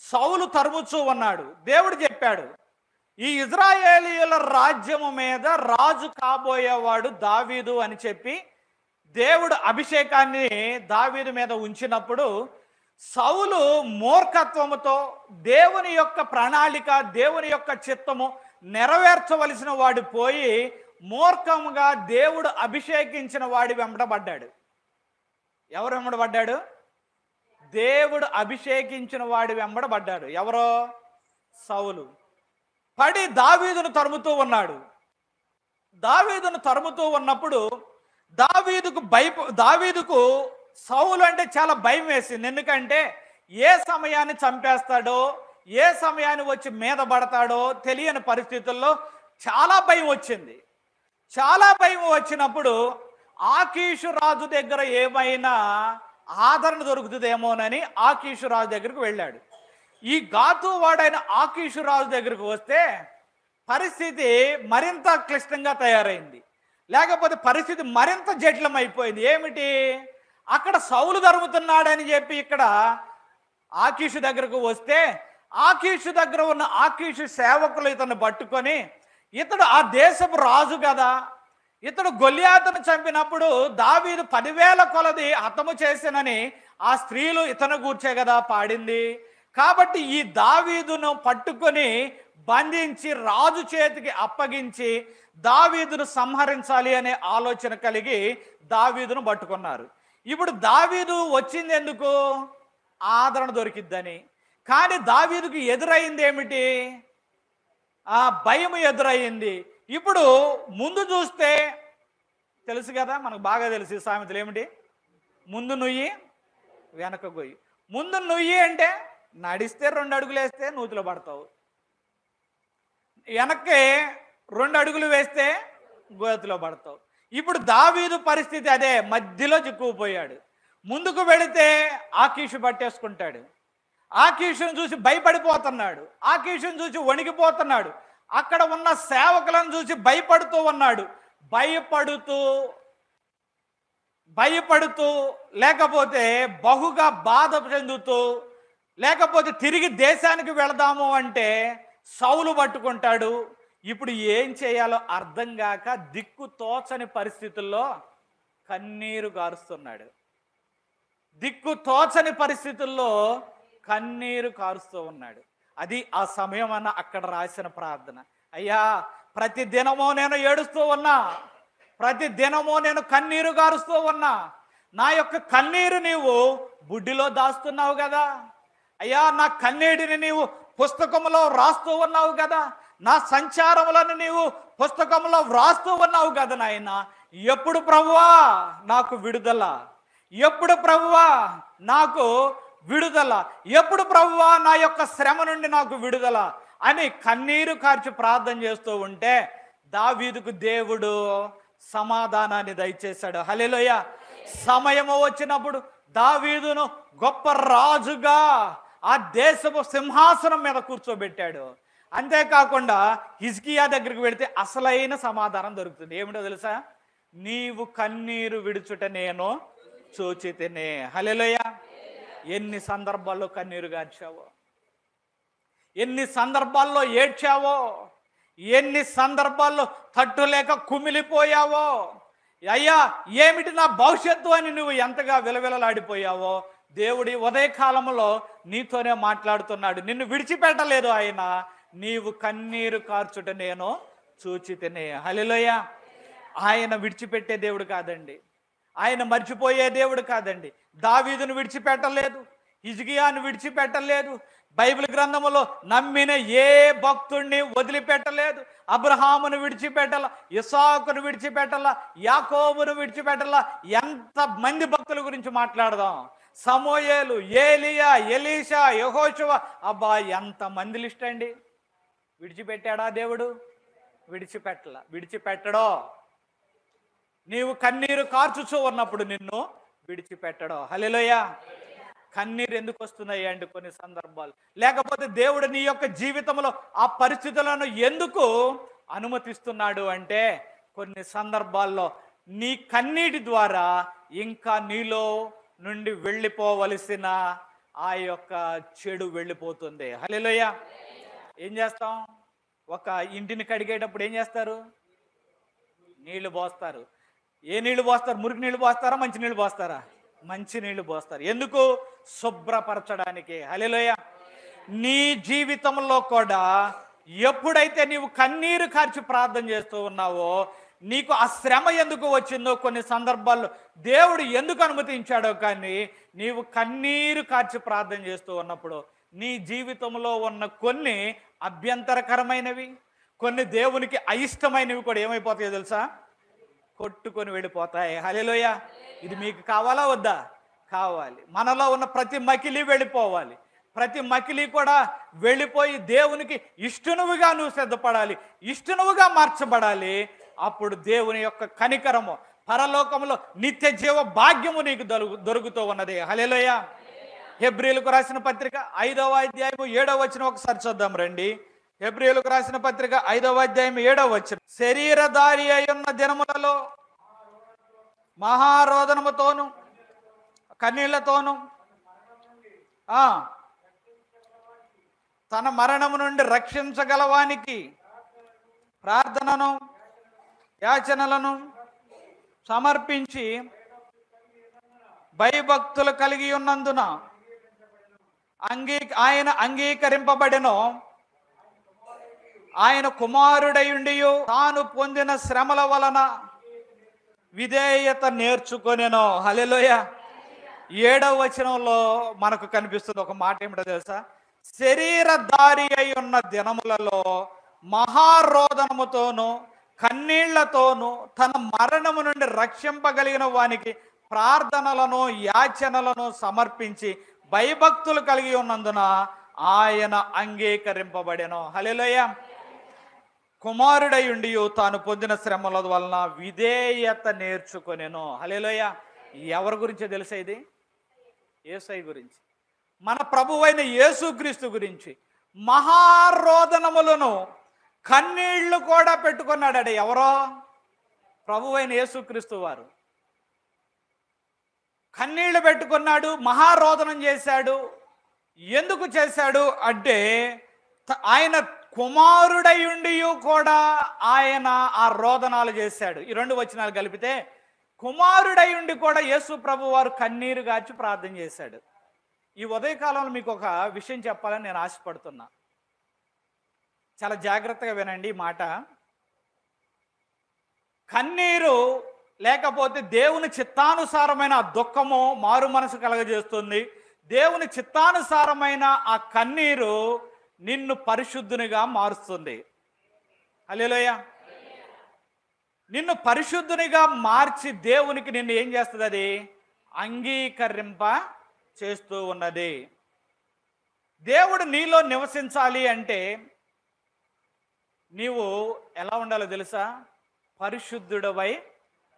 సౌలు తరుముచూ ఉన్నాడు. దేవుడు చెప్పాడు, ఈ ఇజ్రాయేలీయుల రాజ్యము మీద రాజు కాబోయేవాడు దావీదు అని చెప్పి దేవుడు అభిషేకాన్ని దావీదు మీద ఉంచినప్పుడు సౌలు మూర్ఖత్వముతో దేవుని యొక్క ప్రణాళిక, దేవుని యొక్క చిత్తము నెరవేర్చవలసిన వాడు పోయి మూర్ఖముగా దేవుడు అభిషేకించిన వాడి వెంబడబడ్డాడు. ఎవరు వెంబడబడ్డాడు? దేవుడు అభిషేకించిన వాడి వెంబడబడ్డాడు. ఎవరో? సౌలు. పడి దావీదును తరుముతూ ఉన్నప్పుడు దావీదుకు సౌలు అంటే చాలా భయం వేసింది. ఎందుకంటే ఏ సమయాన్ని చంపేస్తాడో, ఏ సమయాన్ని వచ్చి మీద పడతాడో తెలియని పరిస్థితుల్లో చాలా భయం వచ్చింది. చాలా భయం వచ్చినప్పుడు ఆకీషు రాజు దగ్గర ఏమైనా ఆదరణ దొరుకుతుందేమోనని ఆకీషు రాజు దగ్గరికి వెళ్ళాడు. ఈ గాతు వాడైన ఆకీషు రాజు దగ్గరికి వస్తే పరిస్థితి మరింత క్లిష్టంగా తయారైంది. లేకపోతే పరిస్థితి మరింత జటిలమైపోయింది. ఏమిటి? అక్కడ సౌలు తరుముతున్నాడని చెప్పి ఇక్కడ ఆకీషు దగ్గరకు వస్తే ఆకీషు దగ్గర ఉన్న ఆకీషు సేవకులు ఇతన్ని పట్టుకొని, ఇతడు ఆ దేశపు రాజు కదా, ఇతడు గొల్యాతును చంపినప్పుడు దావీదు 10,000 కొలది హతము చేసినని ఆ స్త్రీలు ఇతను గూర్చే కదా పాడింది. కాబట్టి ఈ దావీదును పట్టుకొని బంధించి రాజు చేతికి అప్పగించి దావీదును సంహరించాలి అనే ఆలోచన కలిగి దావీదును పట్టుకున్నారు. ఇప్పుడు దావీదు వచ్చింది ఎందుకు? ఆదరణ దొరికిద్దని. కానీ దావీదుకు ఎదురైంది ఏమిటి? ఆ భయం ఎదురయ్యింది. ఇప్పుడు ముందు చూస్తే తెలుసు కదా, మనకు బాగా తెలుసు ఈ సామెతలు ఏమిటి? ముందు నుయ్యి వెనక గొయ్యి. ముందు నుయ్యి అంటే నడిస్తే 2 అడుగులు వేస్తే నూతిలో పడతావు, వెనక్కి 2 అడుగులు వేస్తే గోతిలో పడతావు. ఇప్పుడు దావీదు పరిస్థితి అదే, మధ్యలో చిక్కుకుపోయాడు. ముందుకు వెళితే ఆకీషు పట్టేసుకుంటాడు. ఆకీషును చూసి భయపడిపోతున్నాడు, ఆకీషును చూసి వణికిపోతున్నాడు. అక్కడ ఉన్న సేవకులను చూసి భయపడుతూ ఉన్నాడు. భయపడుతూ లేకపోతే బహుగా బాధ చెందుతూ, లేకపోతే తిరిగి దేశానికి వెళదాము అంటే సౌలు పట్టుకుంటాడు. ఇప్పుడు ఏం చేయాలో అర్థం కాక దిక్కు తోచని పరిస్థితుల్లో కన్నీరు కారుస్తున్నాడు. దిక్కు తోచని పరిస్థితుల్లో కన్నీరు కారుస్తూ ఉన్నాడు. అది ఆ సమయం అన్న అక్కడ రాసిన ప్రార్థన. అయ్యా, ప్రతి దినమో నేను ఏడుస్తూ ఉన్నా, ప్రతి దినమో నేను కన్నీరు గారుస్తూ ఉన్నా. నా యొక్క కన్నీరు నీవు బుడ్డిలో దాస్తున్నావు కదా అయ్యా, నా కన్నీటిని నీవు పుస్తకంలో వ్రాస్తూ ఉన్నావు కదా, నా సంచారములను నీవు పుస్తకంలో వ్రాస్తూ ఉన్నావు కదా నాయన. ఎప్పుడు ప్రభువా నాకు విడుదల? ఎప్పుడు ప్రభువా నాకు విడుదల? ఎప్పుడు ప్రభువా నా యొక్క శ్రమ నుండి నాకు విడుదల అని కన్నీరు కార్చి ప్రార్థన చేస్తూ ఉంటే దావీదుకు దేవుడు సమాధానాన్ని దయచేశాడు. హల్లెలూయ. సమయము వచ్చినప్పుడు దావీదును గొప్ప రాజుగా ఆ దేశపు సింహాసనం మీద కూర్చోబెట్టాడు. అంతేకాకుండా హిజ్కియా దగ్గరికి వెళితే అసలైన సమాధానం దొరుకుతుంది. ఏమిటో తెలుసా? నీవు కన్నీరు విడుచుట నేను చూచితినే. హల్లెలూయ. ఎన్ని సందర్భాల్లో కన్నీరు గార్చావో, ఎన్ని సందర్భాల్లో ఏడ్చావో, ఎన్ని సందర్భాల్లో తట్టులేక కుమిలిపోయావో. అయ్యా, ఏమిటి నా భవిష్యత్తు అని నువ్వు ఎంతగా విలవిలలాడిపోయావో దేవుడి ఉదయకాలంలో నీతోనే మాట్లాడుతున్నాడు. నిన్ను విడిచిపెట్టలేదు ఆయన. నీవు కన్నీరు కార్చుట నేను చూచితినే. హల్లెలూయా. ఆయన విడిచిపెట్టే దేవుడు కాదండి, ఆయన మర్చిపోయే దేవుడు కాదండి. దావీదును విడిచిపెట్టలేదు, హిజ్కియాను విడిచిపెట్టలేదు. బైబిల్ గ్రంథములో నమ్మిన ఏ భక్తుడిని వదిలిపెట్టలేదు. అబ్రహామును విడిచిపెట్టాల, ఇస్సాకును విడిచిపెట్టాల, యాకోబును విడిచిపెట్టాల. ఎంత మంది భక్తుల గురించి మాట్లాడదాం. సమూయేలు, ఏలియా, ఎలీషా, యెహోషువ, అబ్బా ఎంత మంది లిస్ట్ అండి. విడిచిపెట్టాడా దేవుడు? విడిచిపెట్టడో. నీవు కన్నీరు కార్చుచూ ఉన్నప్పుడు నిన్ను విడిచిపెట్టడో. హల్లెలూయా. కన్నీరు ఎందుకు వస్తున్నాయి అండి కొన్ని సందర్భాలు? లేకపోతే దేవుడు నీ యొక్క జీవితంలో ఆ పరిస్థితులను ఎందుకు అనుమతిస్తున్నాడు అంటే కొన్ని సందర్భాల్లో నీ కన్నీటి ద్వారా ఇంకా నీలో నుండి వెళ్ళిపోవలసిన ఆ యొక్క చెడు వెళ్ళిపోతుంది. హల్లెలూయా. ఏం చేస్తాం? ఒక ఇంటిని కడిగేటప్పుడు ఏం చేస్తారు? నీళ్లు పోస్తారు. ఏ నీళ్లు పోస్తారు? మురికి నీళ్లు పోస్తారా, మంచి నీళ్లు పోస్తారా? మంచి నీళ్లు పోస్తారు. ఎందుకు? శుభ్రపరచడానికి. హల్లెలూయా. నీ జీవితంలో కూడా ఎప్పుడైతే నీవు కన్నీరు కార్చి ప్రార్థన చేస్తూ ఉన్నావో, నీకు ఆ శ్రమ ఎందుకు వచ్చిందో, కొన్ని సందర్భాల్లో దేవుడు ఎందుకు అనుమతించాడో, కానీ నీవు కన్నీరు కార్చి ప్రార్థన చేస్తూ ఉన్నప్పుడు నీ జీవితంలో ఉన్న కొన్ని అభ్యంతరకరమైనవి, కొన్ని దేవునికి అయిష్టమైనవి కూడా ఏమైపోతాయో తెలుసా? కొట్టుకొని వెళ్ళిపోతాయి. హల్లెలూయా. ఇది మీకు కావాలా వద్దా? కావాలి. మనలో ఉన్న ప్రతి మకిలి వెళ్ళిపోవాలి. ప్రతి మకిలి కూడా వెళ్ళిపోయి దేవునికి ఇష్టనువుగా నువ్వు సిద్ధపడాలి, ఇష్టనువుగా మార్చబడాలి. అప్పుడు దేవుని యొక్క కనికరము, పరలోకంలో నిత్య జీవ భాగ్యము నీకు దొరుకుతూ ఉన్నది. హల్లెలూయా. హెబ్రీయులకు రాసిన పత్రిక 5వ అధ్యాయము 7వ వచనం ఒకసారి చూద్దాం రండి. హెబ్రీయులకు రాసిన పత్రిక 5వ అధ్యాయం 7వ వచనం. శరీరధారి అయ్యున్న దినములలో మహారోదనముతోను కన్నీళ్లతోను తన మరణము నుండి రక్షించగలవానికి ప్రార్థనను యాచనలను సమర్పించి భయభక్తులు కలిగి ఉన్నందున ఆయన అంగీకరింపబడెను. ఆయన కుమారుడయుండియు తాను పొందిన శ్రమల వలన విధేయత నేర్చుకొనెను. హల్లెలూయా. 7వ వచనంలో మనకు కనిపిస్తుంది ఒక మాట. ఏమిటో తెలుసా? శరీరధారి అయి ఉన్న దినములలో మహారోదనముతోను కన్నీళ్లతోను తన మరణము నుండి రక్షింపగలిగిన వానికి ప్రార్థనలను యాచనలను సమర్పించి భయభక్తులు కలిగి ఉన్నందున ఆయన అంగీకరింపబడెను. హల్లెలూయా. కుమారుడయుండి తాను పొందిన శ్రమల వలన విధేయత నేర్చుకొనెను. హల్లెలూయా. ఎవరి గురించి తెలుసా? ఇది యేసయ్య గురించి, మన ప్రభువైన యేసుక్రీస్తు గురించి. మహారోదనములను కన్నీళ్లు కూడా పెట్టుకున్నాడు. ఎవరో? ప్రభువైన యేసుక్రీస్తు వారు కన్నీళ్లు పెట్టుకున్నాడు, మహారోదనం చేశాడు. ఎందుకు చేశాడు అంటే, ఆయన కుమారుడయుండి కూడా ఆయన ఆ రోదనాలు చేశాడు. ఈ 2 వచనాలు కలిపితే కుమారుడయుండి కూడా యేసు ప్రభు వారు కన్నీరు గార్చి ప్రార్థన చేశాడు. ఈ ఉదయకాలంలో మీకు ఒక విషయం చెప్పాలని నేను ఆశపడుతున్నా. చాలా జాగ్రత్తగా వినండి ఈ మాట. కన్నీరు లేకపోతే దేవుని చిత్తానుసారమైన ఆ దుఃఖము మారు మనసు కలగజేస్తుంది. దేవుని చిత్తానుసారమైన ఆ కన్నీరు నిన్ను పరిశుద్ధునిగా మారుస్తుంది. హల్లెలూయా. నిన్ను పరిశుద్ధునిగా మార్చి దేవునికి నిన్ను ఏం చేస్తుంది? అది అంగీకరింప చేస్తూ ఉన్నది. దేవుడు నీలో నివసించాలి అంటే నీవు ఎలా ఉండాలో తెలుసా? పరిశుద్ధుడవై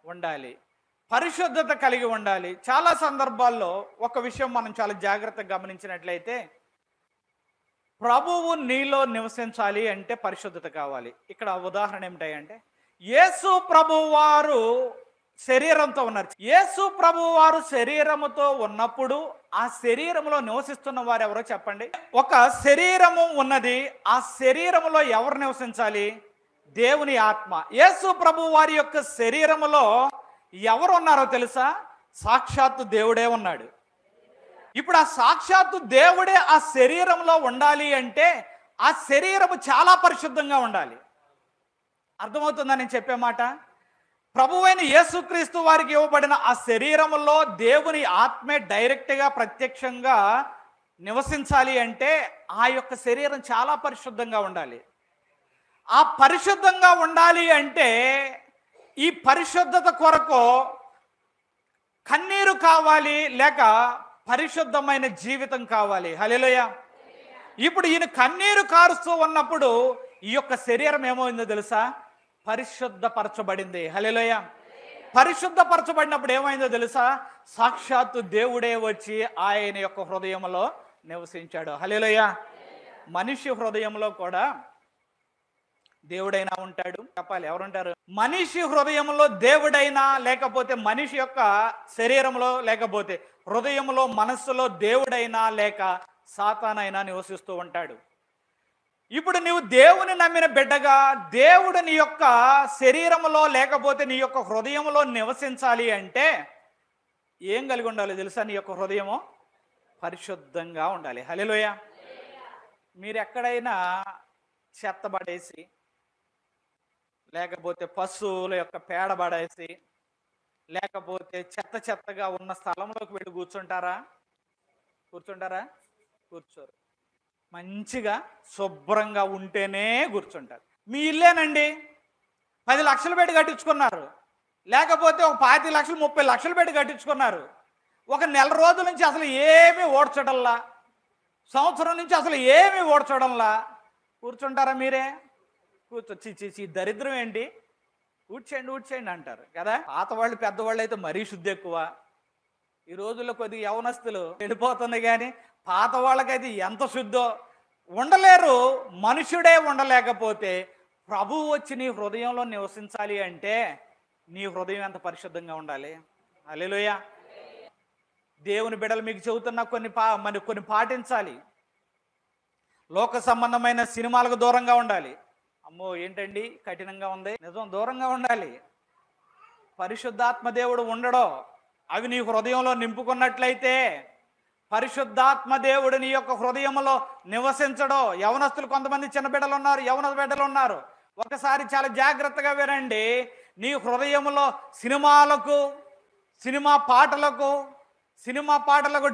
ఉండాలి, పరిశుద్ధత కలిగి ఉండాలి. చాలా సందర్భాల్లో ఒక విషయం మనం చాలా జాగ్రత్తగా గమనించినట్లయితే, ప్రభువు నీలో నివసించాలి అంటే పరిశుద్ధత కావాలి. ఇక్కడ ఉదాహరణ ఏమిటంటే, యేసు ప్రభువు వారు శరీరంతో ఉన్నారు. యేసు ప్రభువు వారు శరీరముతో ఉన్నప్పుడు ఆ శరీరంలో నివసిస్తున్న వారు ఎవరో చెప్పండి? ఒక శరీరము ఉన్నది, ఆ శరీరములో ఎవరు నివసించాలి? దేవుని ఆత్మ. యేసు ప్రభు వారి యొక్క శరీరములో ఎవరు ఉన్నారో తెలుసా? సాక్షాత్తు దేవుడే ఉన్నాడు. ఇప్పుడు ఆ సాక్షాత్తు దేవుడే ఆ శరీరంలో ఉండాలి అంటే ఆ శరీరము చాలా పరిశుద్ధంగా ఉండాలి. అర్థమవుతుందా నేను చెప్పే మాట? ప్రభువైన యేసుక్రీస్తు వారికి ఇవ్వబడిన ఆ శరీరములో దేవుని ఆత్మే డైరెక్ట్గా ప్రత్యక్షంగా నివసించాలి అంటే ఆ యొక్క శరీరం చాలా పరిశుద్ధంగా ఉండాలి. ఆ పరిశుద్ధంగా ఉండాలి అంటే ఈ పరిశుద్ధత కొరకు కన్నీరు కావాలి, లేక పరిశుద్ధమైన జీవితం కావాలి. హల్లెలూయా. ఇప్పుడు ఈయన కన్నీరు కారుస్తూ ఉన్నప్పుడు ఈ యొక్క శరీరం ఏమైందో తెలుసా? పరిశుద్ధపరచబడింది. హల్లెలూయా. పరిశుద్ధపరచబడినప్పుడు ఏమైందో తెలుసా? సాక్షాత్తు దేవుడే వచ్చి ఆయన యొక్క హృదయంలో నివసించాడు. హల్లెలూయా. మనిషి హృదయంలో కూడా దేవుడైనా ఉంటాడు. చెప్పాలి, ఎవరుంటారు? మనిషి హృదయంలో దేవుడైనా, లేకపోతే మనిషి యొక్క శరీరంలో, లేకపోతే హృదయంలో, మనస్సులో దేవుడైనా లేక సాతానైనా నివసిస్తూ ఉంటాడు. ఇప్పుడు నీవు దేవుని నమ్మిన బిడ్డగా దేవుడు నీ యొక్క శరీరంలో లేకపోతే నీ యొక్క హృదయంలో నివసించాలి అంటే ఏం కలిగి ఉండాలి తెలుసా? నీ యొక్క హృదయము పరిశుద్ధంగా ఉండాలి. హల్లెలూయా. మీరు ఎక్కడైనా చెత్త పడేసి, లేకపోతే పశువుల యొక్క పేడ పడేసి, లేకపోతే చెత్తగా ఉన్న స్థలంలోకి వెళ్ళి కూర్చుంటారా? కూర్చోరు. మంచిగా శుభ్రంగా ఉంటేనే కూర్చుంటారు. మీ ఇల్లేనండి, 10 లక్షలు పెట్టి కట్టించుకున్నారు, లేకపోతే ఒక 25 లక్షలు 30 లక్షలు పెట్టి కట్టించుకున్నారు. ఒక నెల రోజుల నుంచి అసలు ఏమీ ఓడ్చడంలా, సంవత్సరం నుంచి అసలు ఏమీ ఓడ్చడంలా కూర్చుంటారా? మీరే చీ దరిద్రం ఏంటి, ఊడ్చేయండి అంటారు కదా. పాతవాళ్ళు పెద్దవాళ్ళు అయితే మరీ శుద్ధి ఎక్కువ. ఈ రోజుల్లో కొద్దిగా యవనస్తులు వెళ్ళిపోతుంది, కానీ పాత వాళ్ళకైతే ఎంత శుద్ధో. ఉండలేరు, మనుషుడే ఉండలేకపోతే ప్రభువు వచ్చి నీ హృదయంలో నివసించాలి అంటే నీ హృదయం ఎంత పరిశుద్ధంగా ఉండాలి. హల్లెలూయా. దేవుని బిడ్డలు మీకు చెబుతున్నా కొన్ని పాటించాలి. లోక సంబంధమైన సినిమాలకు దూరంగా ఉండాలి. అమ్మో ఏంటండి కఠినంగా ఉంది, నిజం, దూరంగా ఉండాలి. పరిశుద్ధాత్మ దేవుడు ఉండడో అవి నీ హృదయంలో నింపుకున్నట్లయితే, పరిశుద్ధాత్మ దేవుడు నీ యొక్క హృదయంలో నివసించడో. యవనస్తులు కొంతమంది చిన్న బిడ్డలు ఉన్నారు, యవన బిడ్డలు ఉన్నారు. ఒకసారి చాలా జాగ్రత్తగా వినండి. నీ హృదయంలో సినిమా పాటలకు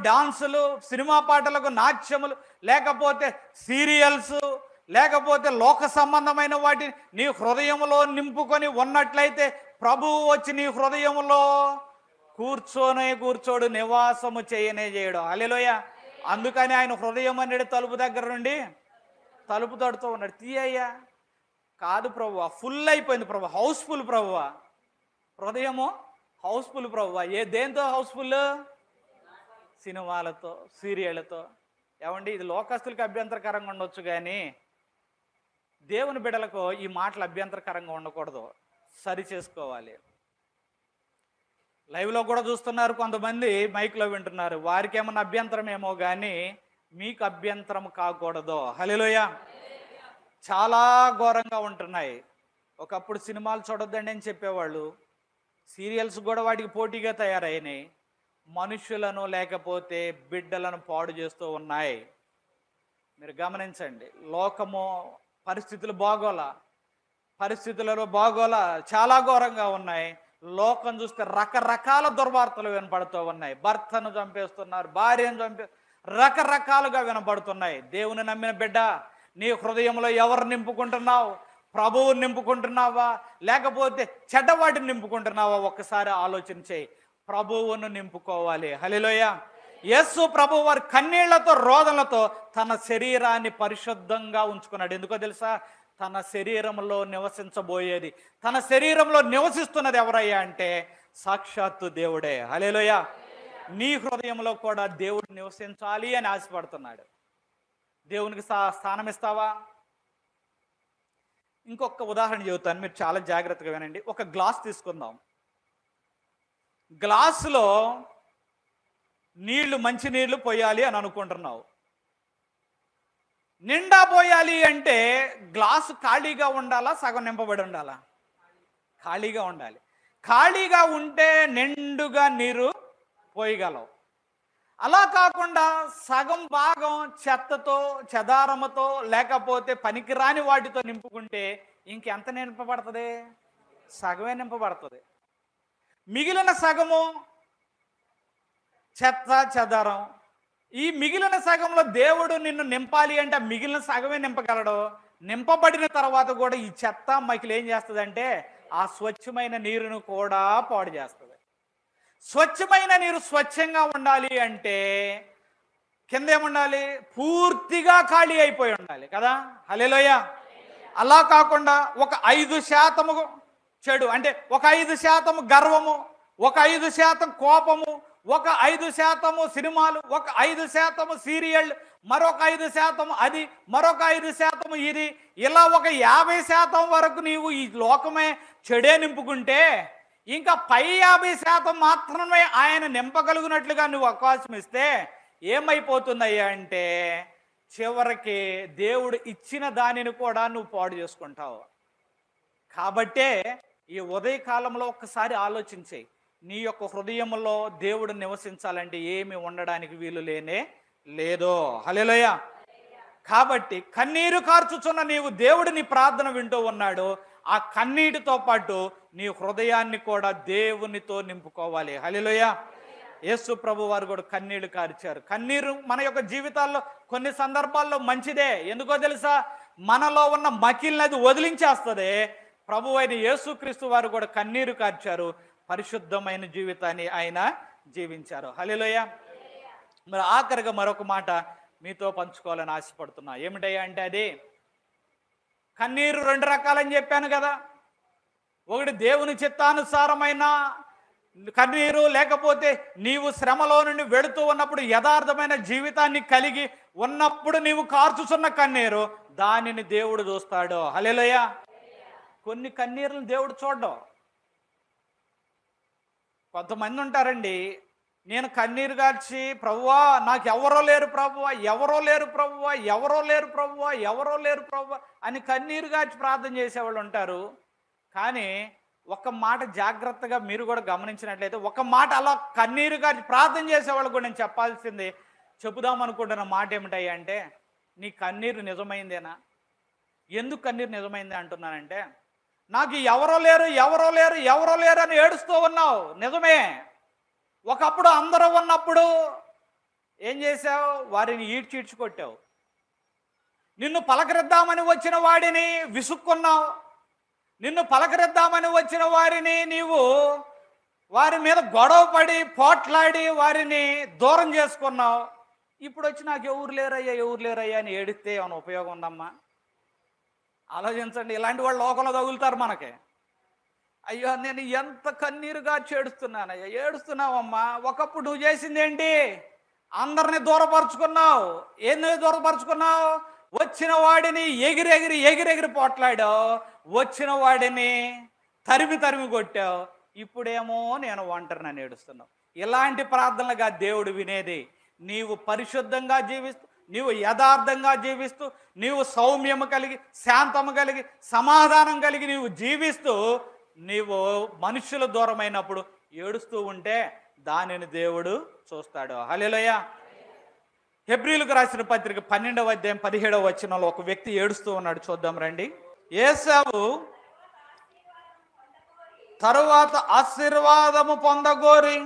డాన్సులు, సినిమా పాటలకు నాట్యములు, లేకపోతే సీరియల్స్, లేకపోతే లోక సంబంధమైన వాటిని నీ హృదయంలో నింపుకొని ఉన్నట్లయితే ప్రభువు వచ్చి నీ హృదయంలో కూర్చోడు, నివాసము చేయడు. హల్లెలూయా. అందుకని ఆయన హృదయం అనేది తలుపు దగ్గర నుండి తలుపు తడుతూ ఉన్నాడు. తీయ్యా కాదు ప్రభువా, ఫుల్ అయిపోయింది ప్రభువా, హౌస్ఫుల్ ప్రభువా, హృదయము హౌస్ఫుల్ ప్రభువా. దేంతో హౌస్ఫుల్? సినిమాలతో, సీరియళ్ళతో. ఏమండి, ఇది లోకస్తులకి అభ్యంతరకరంగా ఉండొచ్చు, కానీ దేవుని బిడ్డలకు ఈ మాటలు అభ్యంతరకరంగా ఉండకూడదు, సరి చేసుకోవాలి. లైవ్లో కూడా చూస్తున్నారు, కొంతమంది మైక్లో వింటున్నారు, వారికి ఏమన్నా అభ్యంతరం ఏమో కానీ మీకు అభ్యంతరం కాకూడదు. హల్లెలూయా. చాలా ఘోరంగా ఉంటున్నాయి. ఒకప్పుడు సినిమాలు చూడొద్దండి అని చెప్పేవాళ్ళు, సీరియల్స్ కూడా వాటికి పోటీగా తయారైనాయి. మనుషులను లేకపోతే బిడ్డలను పాడు చేస్తూ ఉన్నాయి. మీరు గమనించండి, లోకము పరిస్థితులలో బాగోలా చాలా ఘోరంగా ఉన్నాయి. లోకం చూస్తే రకరకాల దుర్వార్తలు వినపడుతూ ఉన్నాయి. భర్తను చంపేస్తున్నారు, భార్యను రకరకాలుగా వినపడుతున్నాయి. దేవుని నమ్మిన బిడ్డ, నీ హృదయంలో ఎవరు నింపుకుంటున్నావు? ప్రభువు నింపుకుంటున్నావా, లేకపోతే చెడ్డవాటిని నింపుకుంటున్నావా? ఒక్కసారి ఆలోచన చేయి. ప్రభువును నింపుకోవాలి. హల్లెలూయా. యేసు ప్రభు వారి కన్నీళ్లతో, రోదనలతో తన శరీరాన్ని పరిశుద్ధంగా ఉంచుకున్నాడు. ఎందుకో తెలుసా? తన శరీరంలో నివసించబోయేది, తన శరీరంలో నివసిస్తున్నది ఎవరయ్యా అంటే సాక్షాత్తు దేవుడే. హల్లెలూయా. నీ హృదయంలో కూడా దేవుడు నివసించాలి అని ఆశపడుతున్నాడు. దేవునికి స్థానం ఇస్తావా? ఇంకొక ఉదాహరణ చెబుతాను, మీరు చాలా జాగ్రత్తగా వినండి. ఒక గ్లాస్ తీసుకుందాం. గ్లాసులో మంచి నీళ్లు పోయాలి అని అనుకుంటున్నావు. నిండా పోయాలి అంటే గ్లాసు ఖాళీగా ఉండాలా, సగం నింపబడి ఉండాలా? ఖాళీగా ఉండాలి. ఖాళీగా ఉంటే నిండుగా నీరు పోయగలవు. అలా కాకుండా సగం భాగం చెత్తతో, చెదారముతో, లేకపోతే పనికిరాని వాటితో నింపుకుంటే ఇంకెంత నింపబడుతుంది? సగమే నింపబడుతుంది. మిగిలిన సగము చెత్త, చెదారం. ఈ మిగిలిన సగంలో దేవుడు నిన్ను నింపాలి అంటే మిగిలిన సగమే నింపగలడు. నింపబడిన తర్వాత కూడా ఈ చెత్త మకిలి ఏం చేస్తుందంటే ఆ స్వచ్ఛమైన నీరును కూడా పాడు చేస్తుంది. స్వచ్ఛమైన నీరు స్వచ్ఛంగా ఉండాలి అంటే కింద ఏముండాలి? పూర్తిగా ఖాళీ అయిపోయి ఉండాలి కదా. హల్లెలూయా. అలా కాకుండా ఒక 5% చెడు, అంటే ఒక 5% గర్వము, ఒక 5% కోపము, ఒక 5% సినిమాలు, ఒక 5% సీరియల్, మరొక 5% అది, మరొక 5% ఇది, ఇలా ఒక 50% వరకు నీవు ఈ లోకమే చెడే నింపుకుంటే ఇంకా పై 50% మాత్రమే ఆయన నింపగలిగినట్లుగా నువ్వు అవకాశం ఇస్తే ఏమైపోతుందయ్యా అంటే చివరికి దేవుడు ఇచ్చిన దానిని కూడా నువ్వు పాడు చేసుకుంటావు. కాబట్టే ఈ ఉదయకాలంలో ఒక్కసారి ఆలోచించే, నీ యొక్క హృదయంలో దేవుడు నివసించాలంటే ఏమి ఉండడానికి వీలు లేనే లేదో. హల్లెలూయా. కాబట్టి కన్నీరు కార్చుచున్న నీవు దేవుడు నీ ప్రార్థన వింటూ ఉన్నాడు. ఆ కన్నీటితో పాటు నీ హృదయాన్ని కూడా దేవునితో నింపుకోవాలి. హల్లెలూయా. యేసు ప్రభు వారు కూడా కన్నీళ్లు కార్చారు. కన్నీరు మన యొక్క జీవితాల్లో కొన్ని సందర్భాల్లో మంచిదే. ఎందుకో తెలుసా? మనలో ఉన్న మకిలినది వదిలించేస్తుంది. ప్రభు అయిన యేసుక్రీస్తు వారు కూడా కన్నీరు కార్చారు. పరిశుద్ధమైన జీవితాన్ని ఆయన జీవించారు. హల్లెలూయా. మరి ఆఖరిగా మరొక మాట మీతో పంచుకోవాలని ఆశపడుతున్నా. ఏమిటయ్యా అంటే అది కన్నీరు 2 రకాలని చెప్పాను కదా. ఒకటి దేవుని చిత్తానుసారమైన కన్నీరు, లేకపోతే నీవు శ్రమలో నుండి వెళుతూ ఉన్నప్పుడు యథార్థమైన జీవితాన్ని కలిగి ఉన్నప్పుడు నీవు కార్చుచున్న కన్నీరు, దానిని దేవుడు చూస్తాడు. హల్లెలూయా. కొన్ని కన్నీరులను దేవుడు చూడడం. కొంతమంది ఉంటారండి, నేను కన్నీరు గార్చి ప్రభువా నాకు ఎవరో లేరు ప్రభువా, ఎవరో లేరు ప్రభువా, ఎవరో లేరు ప్రభువా, ఎవరో లేరు ప్రభువా అని కన్నీరు గార్చి ప్రార్థన చేసేవాళ్ళు ఉంటారు. కానీ ఒక మాట జాగ్రత్తగా మీరు కూడా గమనించినట్లయితే, ఒక మాట అలా కన్నీరు గార్చి ప్రార్థన చేసేవాళ్ళు కూడా నేను చెప్పాల్సింది, చెబుదాం అనుకుంటున్న మాట ఏమిటయ్యా అంటే, నీ కన్నీరు నిజమైందేనా? ఎందుకు కన్నీరు నిజమైంది అంటున్నానంటే, నాకు ఎవరో లేరు ఎవరో లేరు ఎవరో లేరు అని ఏడుస్తూ ఉన్నావు, నిజమే. ఒకప్పుడు అందరూ ఉన్నప్పుడు ఏం చేశావు? వారిని ఈడ్చికొట్టావు. నిన్ను పలకరిద్దామని వచ్చిన వాడిని విసుక్కున్నావు. నిన్ను పలకరిద్దామని వచ్చిన వారిని నీవు వారి మీద గొడవ పడి పోట్లాడి వారిని దూరం చేసుకున్నావు. ఇప్పుడు వచ్చి నాకు ఎవరు లేరయ్యా అని ఏడిస్తే ఏమైనా ఉపయోగం ఉందమ్మా? ఆలోచించండి. ఇలాంటి వాళ్ళు లోకంలో తగులుతారు మనకి. అయ్యో నేను ఎంత కన్నీరుగా ఏడుస్తున్నానయ్యా. ఏడుస్తున్నావమ్మా. ఒకప్పుడు నువ్వు చేసింది ఏంటి? అందరిని దూరపరుచుకున్నావు. ఏంది దూరపరుచుకున్నావు? వచ్చిన వాడిని ఎగిరెగిరి పోట్లాడావు. వచ్చిన వాడిని తరిమి కొట్టావు. ఇప్పుడేమో నేను ఒంటరిని ఏడుస్తున్నావు. ఇలాంటి ప్రార్థనలుగా దేవుడు వినేది. నీవు పరిశుద్ధంగా జీవిస్తూ, నీవు యథార్థంగా జీవిస్తూ, నీవు సౌమ్యము కలిగి, శాంతము కలిగి, సమాధానం కలిగి నీవు జీవిస్తూ నీవు మనుషుల దూరమైనప్పుడు ఏడుస్తూ ఉంటే దానిని దేవుడు చూస్తాడు. హల్లెలూయా. హెబ్రీలకు రాసిన పత్రిక 12వ అధ్యాయం 17వ వచనంలో ఒక వ్యక్తి ఏడుస్తూ ఉన్నాడు. చూద్దాం రండి. ఏశావు తరువాత ఆశీర్వాదము పొందగోరి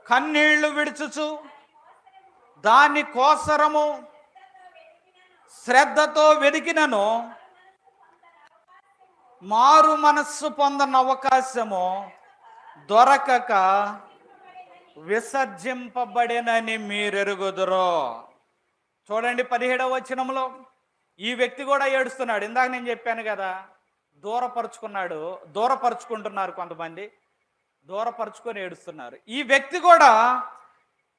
కన్నీళ్లు విడుచుచు దాని కోసరము శ్రద్ధతో వెదికినను మారు మనస్సు పొందన అవకాశము దొరకక విసర్జింపబడినని మీరెరుగుదురో. చూడండి 17వ వచనంలో ఈ వ్యక్తి కూడా ఏడుస్తున్నాడు. ఇందాక నేను చెప్పాను కదా, దూరపరుచుకుంటున్నారు కొంతమంది, దూరపరుచుకొని ఏడుస్తున్నారు. ఈ వ్యక్తి కూడా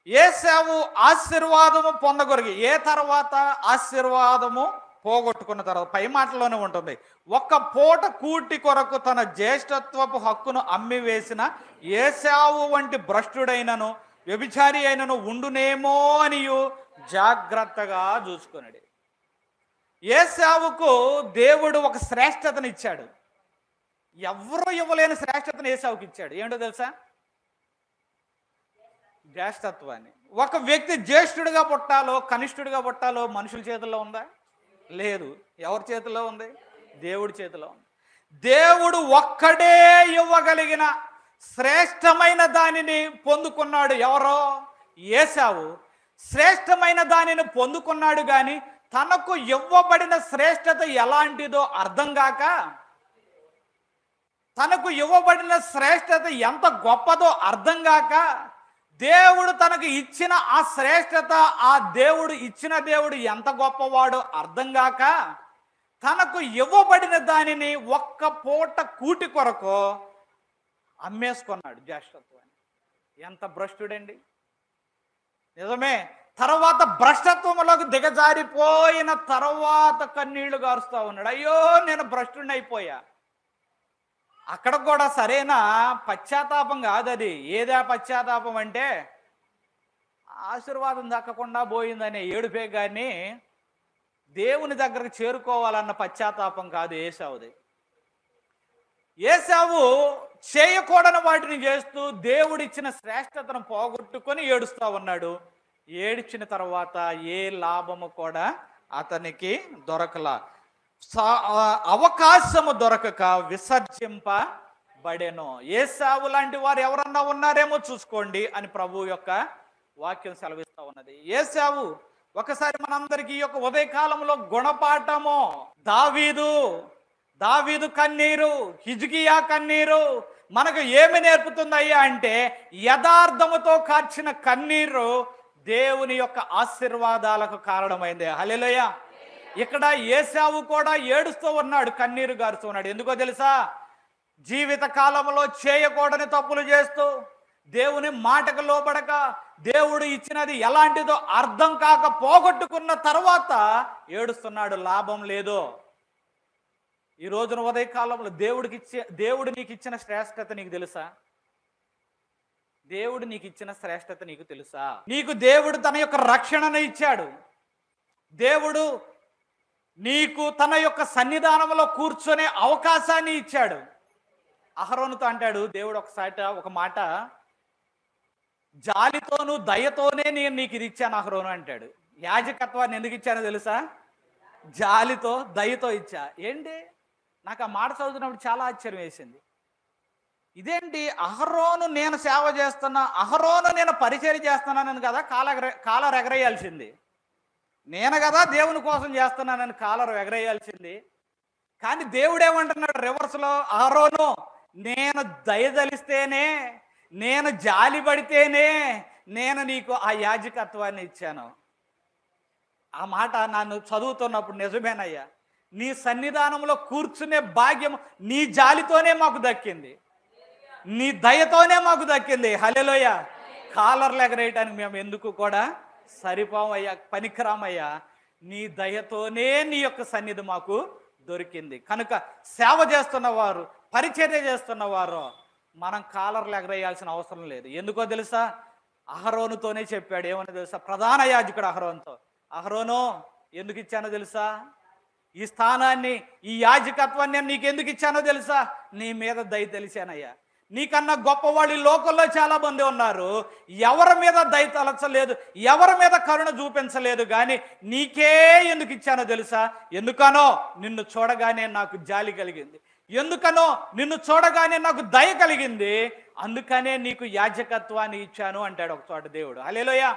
ఏశావు ఆశీర్వాదము పొందగొరిగి, ఏ తర్వాత ఆశీర్వాదము పోగొట్టుకున్న తర్వాత, పై మాటలోనే ఉంటుంది, ఒక్క పూట కూటి కొరకు తన జ్యేష్ఠత్వపు హక్కును అమ్మి వేసిన ఏశావు వంటి భ్రష్టుడైనను వ్యభిచారి అయినను ఉండునేమో అనియు జాగ్రత్తగా చూసుకున్నాడు. ఏశావుకు దేవుడు ఒక శ్రేష్టతను ఇచ్చాడు. ఎవరూ ఇవ్వలేని శ్రేష్టతను ఏశావుకి ఇచ్చాడు. ఏంటో తెలుసా? జ్యేష్ఠత్వాన్ని. ఒక వ్యక్తి జ్యేష్ఠుడిగా పుట్టాలో కనిష్ఠుడిగా పుట్టాలో మనుషుల చేతుల్లో ఉందా? లేదు. ఎవరి చేతిలో ఉంది? దేవుడి చేతిలో ఉంది. దేవుడు ఒక్కడే ఇవ్వగలిగిన శ్రేష్టమైన దానిని పొందుకున్నాడు. ఎవరో? ఏశావు శ్రేష్టమైన దానిని పొందుకున్నాడు. కానీ తనకు ఇవ్వబడిన శ్రేష్టత ఎలాంటిదో అర్థం కాక, తనకు ఇవ్వబడిన శ్రేష్టత ఎంత గొప్పదో అర్థం కాక, దేవుడు తనకు ఇచ్చిన ఆ శ్రేష్టత, ఆ దేవుడు ఇచ్చిన దేవుడు ఎంత గొప్పవాడో అర్థం కాక, తనకు ఇవ్వబడిన దానిని ఒక్క పూట కూటి కొరకు అమ్మేసుకున్నాడు జ్యేష్ఠత్వాన్ని. ఎంత భ్రష్టుడండి! నిజమే, తర్వాత భ్రష్టత్వంలోకి దిగజారిపోయిన తర్వాత కన్నీళ్లు గారుస్తూ ఉన్నాడు. అయ్యో నేను భ్రష్టుని అయిపోయా. అక్కడ కూడా సరైన పశ్చాత్తాపం కాదు అది. ఏదా పశ్చాత్తాపం అంటే ఆశీర్వాదం దక్కకుండా పోయిందనే ఏడుపే కానీ దేవుని దగ్గరకు చేరుకోవాలన్న పశ్చాత్తాపం కాదు ఏశావుది. ఏశావు చేయకూడని వాటిని చేస్తూ దేవుడిచ్చిన శ్రేష్టతను పోగొట్టుకొని ఏడుస్తూ ఉన్నాడు. ఏడ్చిన తర్వాత ఏ లాభము కూడా అతనికి దొరకలా. అవకాశము దొరకక విసర్జింపబడెను. ఏశావు లాంటి వారు ఎవరన్నా ఉన్నారేమో చూసుకోండి అని ప్రభు యొక్క వాక్యం సెలవిస్తూ ఉన్నది. ఏశావు ఒకసారి మనందరికీ ఈ యొక్క ఉదయకాలంలో గుణపాఠము. దావీదు కన్నీరు, హిజ్కియా కన్నీరు మనకు ఏమి నేర్పుతుందయ్యా అంటే యథార్థముతో కార్చిన కన్నీరు దేవుని యొక్క ఆశీర్వాదాలకు కారణమైంది. హల్లెలూయా. ఇక్కడ ఏశావు కూడా ఏడుస్తూ ఉన్నాడు, కన్నీరు గారుస్తూ ఉన్నాడు. ఎందుకో తెలుసా? జీవిత కాలంలో చేయకూడని తప్పులు చేస్తూ దేవుని మాటకు లోబడక దేవుడు ఇచ్చినది ఎలాంటిదో అర్థం కాక పోగొట్టుకున్న తర్వాత ఏడుస్తున్నాడు. లాభం లేదు. ఈ రోజున ఉదయకాలంలో దేవుడు నీకు ఇచ్చిన శ్రేష్టత నీకు తెలుసా? దేవుడు నీకు ఇచ్చిన శ్రేష్టత నీకు తెలుసా? నీకు దేవుడు తన యొక్క రక్షణను ఇచ్చాడు. దేవుడు నీకు తన యొక్క సన్నిధానంలో కూర్చొనే అవకాశాన్ని ఇచ్చాడు. అహరోనుతో అంటాడు దేవుడు ఒక మాట, జాలితోనూ దయతోనే నేను నీకు ఇది ఇచ్చాను అహరోను అంటాడు. యాజకత్వాన్ని ఎందుకు ఇచ్చానో తెలుసా? జాలితో దయతో ఇచ్చా. ఏంటి, నాకు ఆ మాట చదువుతున్నప్పుడు చాలా ఆశ్చర్యం వేసింది. ఇదేంటి, అహరోను నేను సేవ చేస్తున్నా, అహరోను నేను పరిచర్య చేస్తున్నానని కదా కాలర్ ఎగరేయాల్సింది. నేను కదా దేవుని కోసం చేస్తున్నానని కాలర్ ఎగరేయాల్సింది. కానీ దేవుడు ఏమంటున్నాడు రివర్స్లో? అహరోను నేను దయదలిస్తేనే, నేను జాలి పడితేనే నేను నీకు ఆ యాజకత్వాన్ని ఇచ్చాను. ఆ మాట నన్ను చదువుతున్నప్పుడు నిజమేనయ్యా, నీ సన్నిధానంలో కూర్చునే భాగ్యం నీ జాలితోనే మాకు దక్కింది, నీ దయతోనే మాకు దక్కింది. హల్లెలూయా. కాలర్లు ఎగరేయటానికి మేము ఎందుకు కూడా సరిపోమయ్యా, పనికిరామయ్యా. నీ దయతోనే నీ యొక్క సన్నిధి మాకు దొరికింది. కనుక సేవ చేస్తున్నవారు, పరిచర్య చేస్తున్నవారు మనం కాలర్లు ఎగరేయాల్సిన అవసరం లేదు. ఎందుకో తెలుసా? అహరోనుతోనే చెప్పాడు. ఏమని తెలుసా? ప్రధాన యాజకుడు అహరోనుతో, అహరోను ఎందుకు ఇచ్చానో తెలుసా? ఈ స్థానాన్ని, ఈ యాజకత్వాన్ని నేను నీకు ఎందుకు ఇచ్చానో తెలుసా? నీ మీద దయ తెలిసానయ్యా. నీకన్నా గొప్పవాళ్ళు ఈ లోకంలో చాలా మంది ఉన్నారు. ఎవరి మీద దయ తలచలేదు, ఎవరి మీద కరుణ చూపించలేదు. కానీ నీకే ఎందుకు ఇచ్చానో తెలుసా? ఎందుకనో నిన్ను చూడగానే నాకు జాలి కలిగింది, ఎందుకనో నిన్ను చూడగానే నాకు దయ కలిగింది, అందుకనే నీకు యాజకత్వాన్ని ఇచ్చాను అంటాడు ఒక చోట దేవుడు. హల్లెలూయా.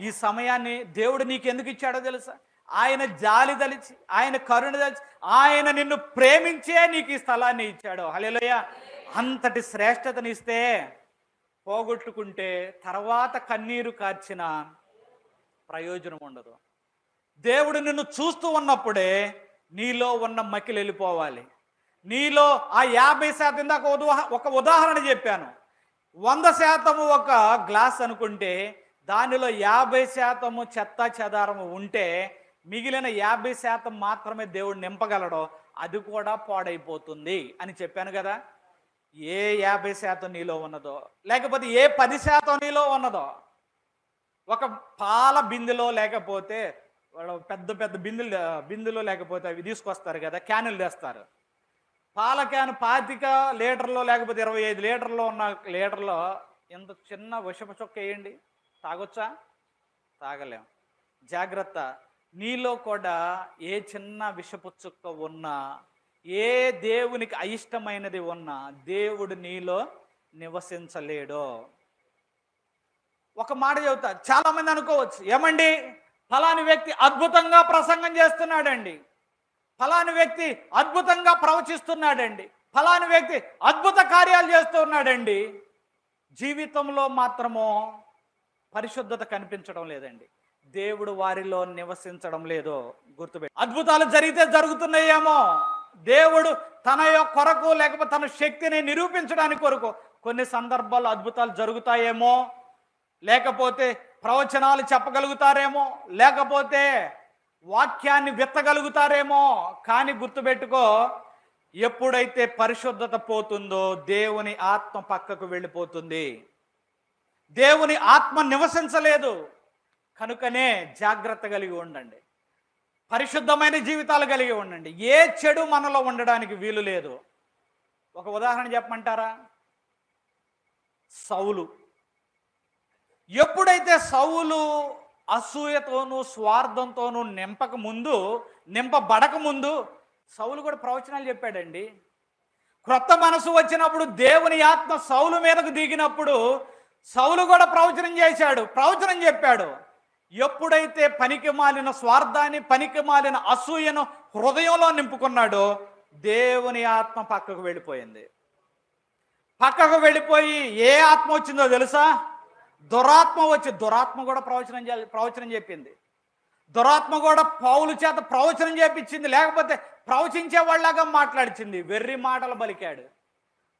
ఈ సమయాన్ని దేవుడు నీకు ఎందుకు ఇచ్చాడో తెలుసా? ఆయన జాలి తలిచి, ఆయన కరుణ తలిచి, ఆయన నిన్ను ప్రేమించే నీకు ఈ స్థలాన్ని ఇచ్చాడు. హల్లెలూయా. అంతటి శ్రేష్టతని ఇస్తే పోగొట్టుకుంటే తర్వాత కన్నీరు కార్చిన ప్రయోజనం ఉండదు. దేవుడు నిన్ను చూస్తూ ఉన్నప్పుడే నీలో ఉన్న మకిలి వెళ్ళిపోవాలి. నీలో ఆ 50% ఇందాక ఒక ఉదాహరణ చెప్పాను. 100% ఒక గ్లాస్ అనుకుంటే దానిలో 50% చెత్త చెదారము ఉంటే మిగిలిన 50% మాత్రమే దేవుడు నింపగలడో అది కూడా పాడైపోతుంది అని చెప్పాను కదా. ఏ 50% నీలో ఉన్నదో, లేకపోతే ఏ 10% నీలో ఉన్నదో, ఒక పాల బిందెలో లేకపోతే పెద్ద పెద్ద బిందెలో లేకపోతే అవి తీసుకొస్తారు కదా, క్యానులు తెస్తారు. పాల క్యాన్ 25 లీటర్లో లేకపోతే 25 లీటర్లో ఉన్న లీటర్లో ఇంత చిన్న విషపు చుక్క వేయండి, తాగొచ్చా? తాగలేం. జాగ్రత్త. నీలో కూడా ఏ చిన్న విషపు చుక్క ఉన్నా, ఏ దేవునికి అయిష్టమైనది ఉన్నా దేవుడు నీలో నివసించలేడు. ఒక మాట చెబుతా, చాలా మంది అనుకోవచ్చు, ఏమండి ఫలాని వ్యక్తి అద్భుతంగా ప్రసంగం చేస్తున్నాడండి, ఫలాని వ్యక్తి అద్భుతంగా ప్రవచిస్తున్నాడండి, ఫలాని వ్యక్తి అద్భుత కార్యాలు చేస్తున్నాడండి, జీవితంలో మాత్రమో పరిశుద్ధత కనిపించడం లేదండి, దేవుడు వారిలో నివసించడం లేదో గుర్తుపెట్టి. అద్భుతాలు జరిగితే జరుగుతున్నాయేమో, దేవుడు తన కొరకు లేకపోతే తన శక్తిని నిరూపించడానికి కొరకు కొన్ని సందర్భాల్లో అద్భుతాలు జరుగుతాయేమో, లేకపోతే ప్రవచనాలు చెప్పగలుగుతారేమో, లేకపోతే వాక్యాన్ని విత్తగలుగుతారేమో, కానీ గుర్తుపెట్టుకో, ఎప్పుడైతే పరిశుద్ధత పోతుందో దేవుని ఆత్మ పక్కకు వెళ్ళిపోతుంది. దేవుని ఆత్మ నివసించలేదు. కనుకనే జాగ్రత్త కలిగి ఉండండి, పరిశుద్ధమైన జీవితాలు కలిగి ఉండండి. ఏ చెడు మనలో ఉండడానికి వీలు లేదు. ఒక ఉదాహరణ చెప్పమంటారా? సౌలు. ఎప్పుడైతే సౌలు అసూయతోనూ స్వార్థంతోనూ నింపబడక ముందు సౌలు కూడా ప్రవచనాలు చెప్పాడండి. క్రొత్త మనసు వచ్చినప్పుడు దేవుని ఆత్మ సౌలు మీదకు దిగినప్పుడు సౌలు కూడా ప్రవచనం చెప్పాడు. ఎప్పుడైతే పనికి మాలిన స్వార్థాన్ని, పనికి మాలిన అసూయను హృదయంలో నింపుకున్నాడో దేవుని ఆత్మ పక్కకు వెళ్ళిపోయింది. పక్కకు వెళ్ళిపోయి ఏ ఆత్మ వచ్చిందో తెలుసా? దురాత్మ వచ్చి, దురాత్మ కూడా ప్రవచనం చెప్పింది. దురాత్మ కూడా పౌలు చేత ప్రవచనం చేపించింది, లేకపోతే ప్రవచించే వాళ్ళలాగా మాట్లాడించింది. వెర్రి మాటలు పలికాడు.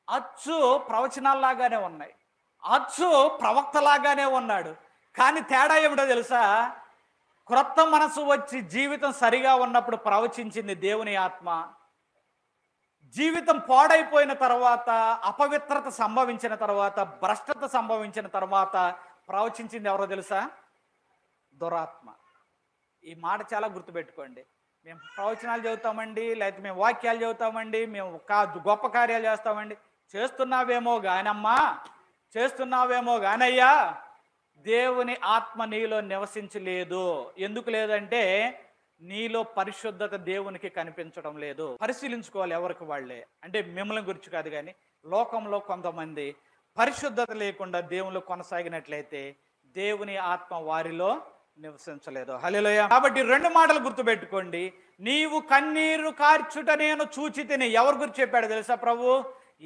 అచ్చు ప్రవచనాల్లాగానే ఉన్నాయి, అచ్చు ప్రవక్తలాగానే ఉన్నాడు. కానీ తేడా ఏమిటో తెలుసా? క్రొత్త మనసు వచ్చి జీవితం సరిగా ఉన్నప్పుడు ప్రవచించింది దేవుని ఆత్మ. జీవితం పాడైపోయిన తర్వాత, అపవిత్రత సంభవించిన తర్వాత, భ్రష్టత సంభవించిన తర్వాత ప్రవచించింది ఎవరో తెలుసా? దురాత్మ. ఈ మాట చాలా గుర్తుపెట్టుకోండి. మేము ప్రవచనాలు చదువుతామండి, లేకపోతే మేము వాక్యాలు చదువుతామండి, మేము గొప్ప కార్యాలు చేస్తామండి. చేస్తున్నావేమో గానయ్యా, దేవుని ఆత్మ నీలో నివసించలేదు. ఎందుకు లేదంటే నీలో పరిశుద్ధత దేవునికి కనిపించడం లేదు. పరిశీలించుకోవాలి ఎవరికి వాళ్ళే. అంటే మిమ్మల్ని గురించి కాదు, కానీ లోకంలో కొంతమంది పరిశుద్ధత లేకుండా దేవుళ్ళు కొనసాగినట్లయితే దేవుని ఆత్మ వారిలో నివసించలేదు. హల్లెలూయా. కాబట్టి 2 మాటలు గుర్తుపెట్టుకోండి. నీవు కన్నీరు కార్చుట నేను చూచితిని. ఎవరి గురించి చెప్పాడు తెలుసా? ప్రభు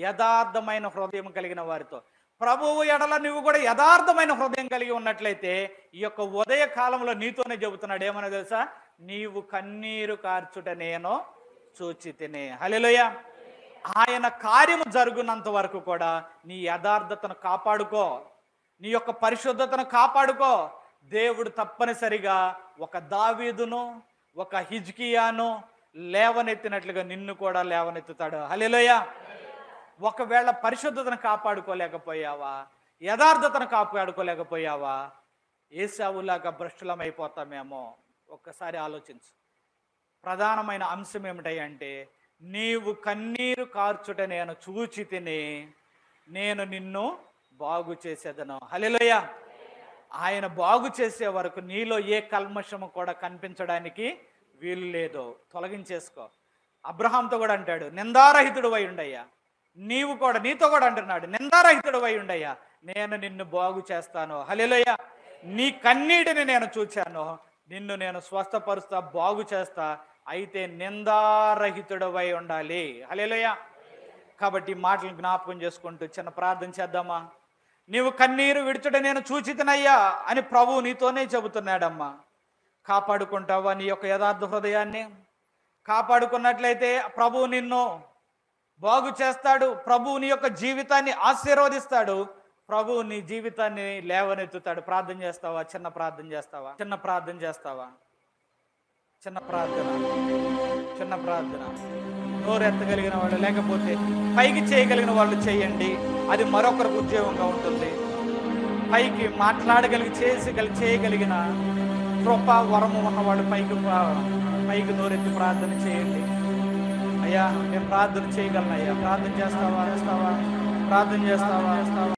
యథార్థమైన హృదయం కలిగిన వారితో. ప్రభువు ఎడల నువ్వు కూడా యథార్థమైన హృదయం కలిగి ఉన్నట్లయితే ఈ యొక్క ఉదయ కాలంలో నీతోనే చెబుతున్నాడు. ఏమన్నా తెలుసా? నీవు కన్నీరు కార్చుట నేను చూచితిని. హల్లెలూయా. ఆయన కార్యము జరుగునంత వరకు కూడా నీ యథార్థతను కాపాడుకో, నీ యొక్క పరిశుద్ధతను కాపాడుకో. దేవుడు తప్పనిసరిగా ఒక దావీదును, ఒక హిజ్కియాను లేవనెత్తినట్లుగా నిన్ను కూడా లేవనెత్తుతాడు. హల్లెలూయా. ఒకవేళ పరిశుద్ధతను కాపాడుకోలేకపోయావా, యథార్థతను కాపాడుకోలేకపోయావా, ఏశావులాగా భ్రష్టులమైపోతామేమో. ఒక్కసారి ఆలోచించు. ప్రధానమైన అంశం ఏమిటంటే, నీవు కన్నీరు కార్చుట నేను చూచితిని, నేను నిన్ను బాగు చేసేదను. హల్లెలూయా. ఆయన బాగు చేసే వరకు నీలో ఏ కల్మషము కూడా కనిపించడానికి వీలు లేదు. తొలగించేసుకో. అబ్రహాంతో కూడా అంటాడు, నిందారహితుడు అయి ఉండయ్యా. నీతో కూడా అంటున్నాడు, నిందారహితుడు అయి ఉండయ్యా, నేను నిన్ను బాగు చేస్తాను. హల్లెలూయా. నీ కన్నీటిని నేను చూచాను, నిన్ను నేను స్వస్థపరుస్తా, బాగు చేస్తా. అయితే నిందారహితుడవై ఉండాలి. హల్లెలూయా. కాబట్టి మాటలు జ్ఞాపకం చేసుకుంటూ చిన్న ప్రార్థన చేద్దామా? నీవు కన్నీరు విడుచుట నేను చూచితినయ్యా అని ప్రభువు నీతోనే చెబుతున్నాడమ్మా. కాపాడుకుంటావా నీ యొక్క యథార్థ హృదయాన్ని? కాపాడుకున్నట్లయితే ప్రభువు నిన్ను బాగు చేస్తాడు. ప్రభువు నీ యొక్క జీవితాన్ని ఆశీర్వదిస్తాడు. ప్రభువు నీ జీవితాన్ని లేవనెత్తుతాడు. ప్రార్థన చేస్తావా? చిన్న ప్రార్థన నోరెత్తగలిగిన వాళ్ళు, లేకపోతే పైకి చేయగలిగిన వాళ్ళు చేయండి. అది మరొకరికి ఉద్యోగంగా ఉంటుంది. పైకి చేయగలిగిన కృప వరము ఉన్నవాళ్ళు పైకి నోరెత్తి ప్రార్థన చేయండి. అయ్యా, నేను ప్రార్థన చేయగలను. అయ్యా, ప్రార్థన చేస్తావా?